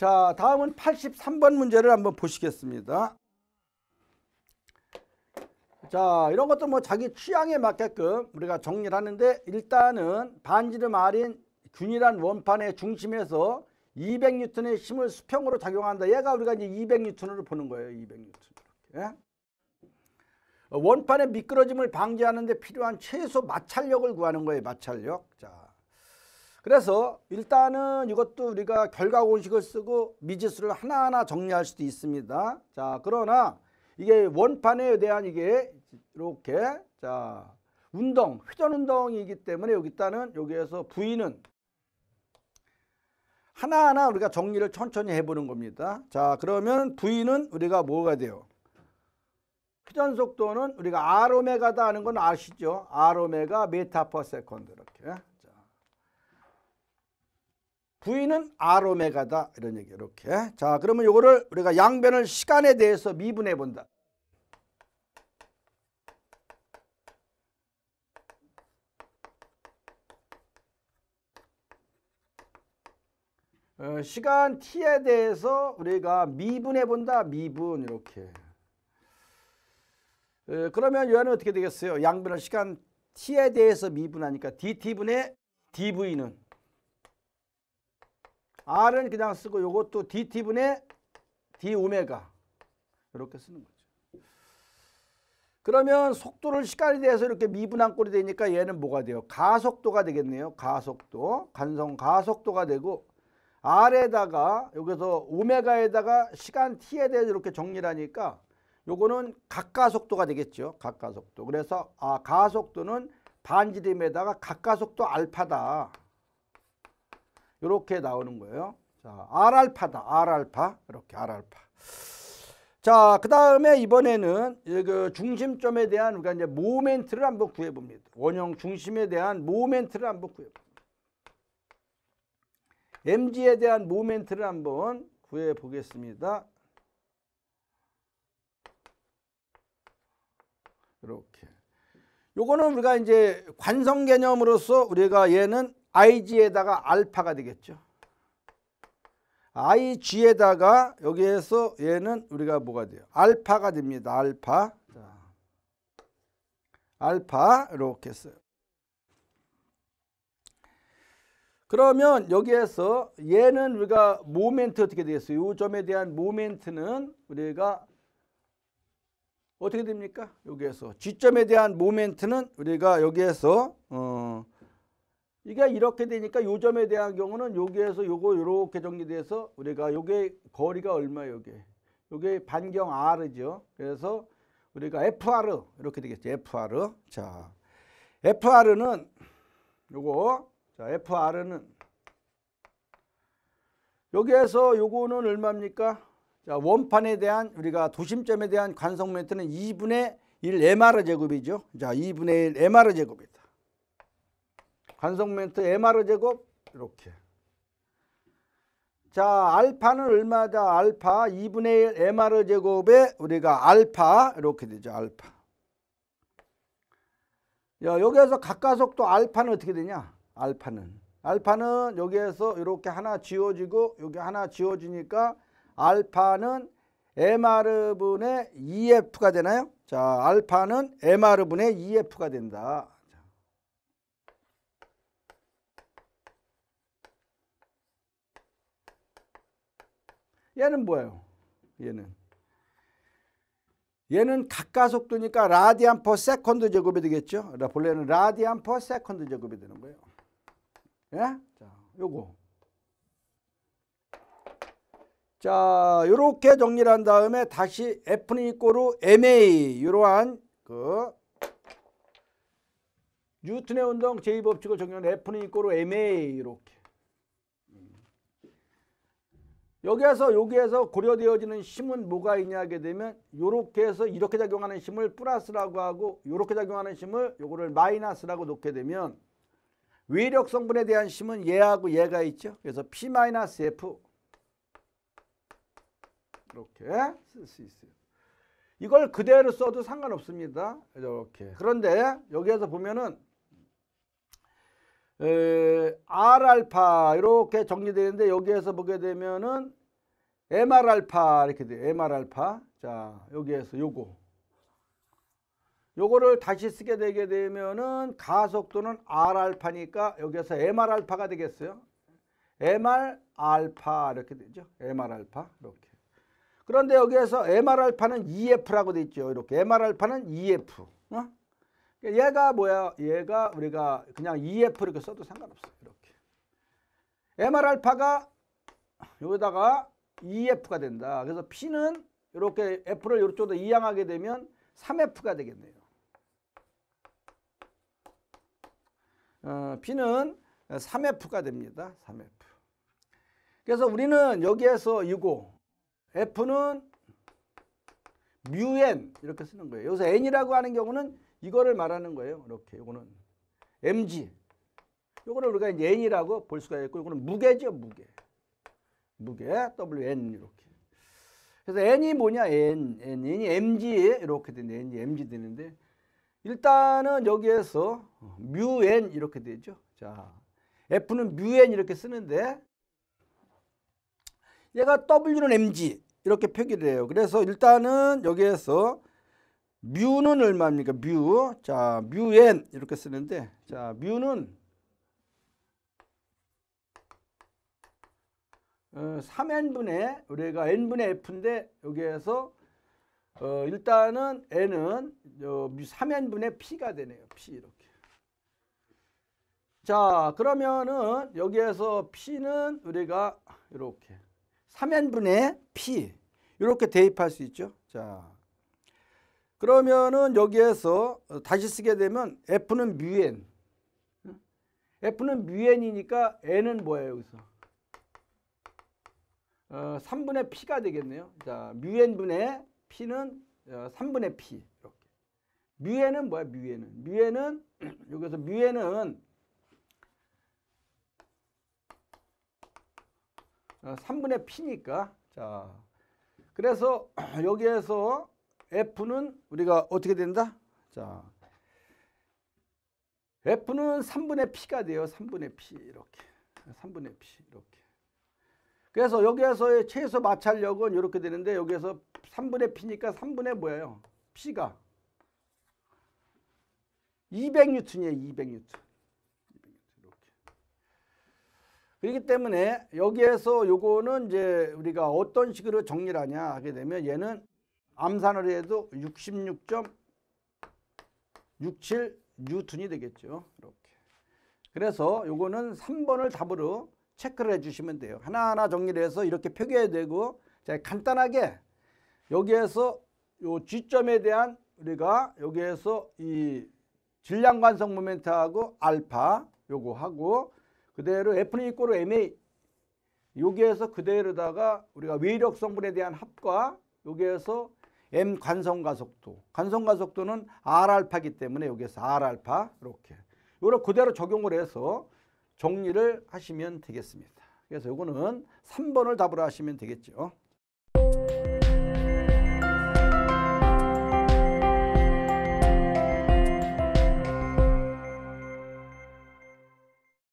자, 다음은 83번 문제를 한번 보시겠습니다. 자, 이런 것도 뭐 자기 취향에 맞게끔 우리가 정리를 하는데, 일단은 반지름 R인 균일한 원판의 중심에서 200N의 힘을 수평으로 작용한다. 얘가 우리가 이제 200N으로 보는 거예요. 200N. 예? 원판의 미끄러짐을 방지하는 데 필요한 최소 마찰력을 구하는 거예요. 마찰력. 자, 그래서 일단은 이것도 우리가 결과 공식을 쓰고 미지수를 하나하나 정리할 수도 있습니다. 자, 그러나 이게 원판에 대한 이게 이렇게 자 운동, 회전 운동이기 때문에 여기 일단은 여기에서 V는 하나하나 우리가 정리를 천천히 해보는 겁니다. 자, 그러면 V는 우리가 뭐가 돼요? 회전 속도는 우리가 R 오메가다 하는 건 아시죠? R 오메가 미터 퍼 세컨드 이렇게. 자, V는 R 오메가다 이런 얘기 이렇게. 자, 그러면 요거를 우리가 양변을 시간에 대해서 미분해 본다. 시간 t에 대해서 우리가 미분해 본다. 미분 이렇게. 그러면 얘는 어떻게 되겠어요? 양변을 시간 t에 대해서 미분하니까 dt분의 dv는 r은 그냥 쓰고 요것도 dt분의 d 오메가 이렇게 쓰는 거죠. 그러면 속도를 시간에 대해서 이렇게 미분한 꼴이 되니까 얘는 뭐가 돼요? 가속도가 되겠네요. 가속도, 간성 가속도가 되고, R에다가 여기서 오메가에다가 시간 t에 대해서 이렇게 정리를 하니까 요거는 각가속도가 되겠죠. 각가속도. 그래서 가속도는 반지름에다가 각가속도 알파다. 이렇게 나오는 거예요. 자, R알파다. R알파. 이렇게 R알파. 자, 그 다음에 이번에는 그 중심점에 대한 우리가 이제 모멘트를 한번 구해봅니다. 원형 중심에 대한 모멘트를 한번 구해봅니다. mg에 대한 모멘트를 한번 구해 보겠습니다. 이렇게. 요거는 우리가 이제 관성 개념으로서 우리가 얘는 ig에다가 알파가 되겠죠. ig에다가 여기에서 얘는 우리가 뭐가 돼요? 알파가 됩니다. 알파. 자, 알파 이렇게 써요. 그러면 여기에서 얘는 우리가 모멘트 어떻게 되겠어요? 이 점에 대한 모멘트는 우리가 어떻게 됩니까? 여기에서 G점에 대한 모멘트는 우리가 여기에서 이게 이렇게 되니까 이 점에 대한 경우는 여기에서 요거 이렇게 정리돼서 우리가 요게 거리가 얼마예요? 요게 반경 R이죠. 그래서 우리가 FR 이렇게 되겠죠. FR. 자, FR는 요거 자, FR는 여기에서 요거는 얼마입니까? 자, 원판에 대한 우리가 도심점에 대한 관성 모멘트는 2분의 1 mr 제곱이죠. 자, 2분의 1 mr 제곱이다. 관성 모멘트 mr 제곱 이렇게. 자, 알파는 얼마다? 알파 2분의 1 mr 제곱에 우리가 알파 이렇게 되죠. 알파. 야, 여기에서 각가속도 알파는 어떻게 되냐? 알파는 여기에서 이렇게 하나 지워지고 여기 하나 지워지니까 알파는 mr분의 2f가 되나요? 자, 알파는 mr분의 2f가 된다. 얘는 뭐예요? 얘는 각가속도니까 라디안 퍼 세컨드 제곱이 되겠죠? 본래는 라디안 퍼 세컨드 제곱이 되는 거예요. 예? 자, 요거. 자, 요렇게 정리를 한 다음에 다시 F는 이꼬르 MA 이러한 그 뉴턴의 운동 제2법칙을 적용한 F는 이꼬르 MA 이렇게. 여기에서 고려되어지는 힘은 뭐가 있냐게 되면 요렇게 해서 이렇게 작용하는 힘을 플러스라고 하고 요렇게 작용하는 힘을 요거를 마이너스라고 놓게 되면 외력 성분에 대한 힘은 얘하고 얘가 있죠. 그래서 P-F 이렇게 쓸 수 있어요. 이걸 그대로 써도 상관없습니다. 이렇게. 그런데 여기에서 보면은 R알파 이렇게 정리되는데 여기에서 보게 되면은 mr 알파 이렇게 돼요. mr 알파. 자, 여기에서 요거를 다시 쓰게 되게 되면은 가속도는 r 알파니까 여기에서 mr 알파가 되겠어요. mr 알파 이렇게 되죠. mr 알파 이렇게. 그런데 여기에서 mr 알파는 EF라고 돼 있죠. 이렇게 mr 알파는 EF. 얘가 뭐야? 얘가 우리가 그냥 EF 이렇게 써도 상관없어요. 이렇게. mr 알파가 여기다가 EF가 된다. 그래서 P는 이렇게 F를 이쪽으로 이항하게 되면 3F가 되겠네요. P는 3F가 됩니다. 3F. 그래서 우리는 여기에서 이거 F는 μn 이렇게 쓰는 거예요. 여기서 n이라고 하는 경우는 이거를 말하는 거예요. 이렇게 이거는 mg. 이거를 우리가 이제 n이라고 볼 수가 있고 이거는 무게죠, 무게. wn 이렇게. 그래서 n이 뭐냐? n이 mg 이렇게 되네. n이 mg 되는데 일단은 여기에서 μn 이렇게 되죠. 자, f는 μn 이렇게 쓰는데 얘가 w는 mg 이렇게 표기를 해요. 그래서 일단은 여기에서 μ는 얼마입니까? μ. 자, μn 이렇게 쓰는데 자, μ는 3n분의 우리가 n분의 f인데 여기에서 일단은 n은 3n분의 p가 되네요. p 이렇게. 자, 그러면은 여기에서 p는 우리가 이렇게 3n분의 p 이렇게 대입할 수 있죠. 자, 그러면은 여기에서 다시 쓰게 되면 f는 μn. f는 μn이니까 n은 뭐예요, 여기서? 3분의 p가 되겠네요. 자, μn분의 p는 3분의 p 이렇게. μn은 뭐야? μn은 여기서 μn은 3분의 p니까 자, 그래서 여기에서 f는 우리가 어떻게 된다? 자, f는 3분의 p가 돼요. 3분의 p 이렇게. 3분의 p 이렇게. 그래서 여기에서의 최소 마찰력은 이렇게 되는데 여기에서 3분의 p니까 3분의 뭐예요? p가 200N이에요. 200N. 이렇게. 그렇기 때문에 여기에서 요거는 이제 우리가 어떤 식으로 정리를 하냐 하게 되면 얘는 암산을 해도 66.67 뉴턴이 되겠죠. 이렇게. 그래서 요거는 3번을 답으로 체크를 해주시면 돼요. 하나하나 정리를 해서 이렇게 표기해야 되고 자, 간단하게 여기에서 요 G점에 대한 우리가 여기에서 이 질량 관성 모멘트하고 알파 요거 하고 그대로 F는 이꼬르 MA 여기에서 그대로다가 우리가 외력 성분에 대한 합과 여기에서 M 관성 가속도 관성 가속도는 R 알파이기 때문에 여기에서 R 알파 이렇게 요걸 그대로 적용을 해서 정리를 하시면 되겠습니다. 그래서 요거는 3번을 답으로 하시면 되겠죠.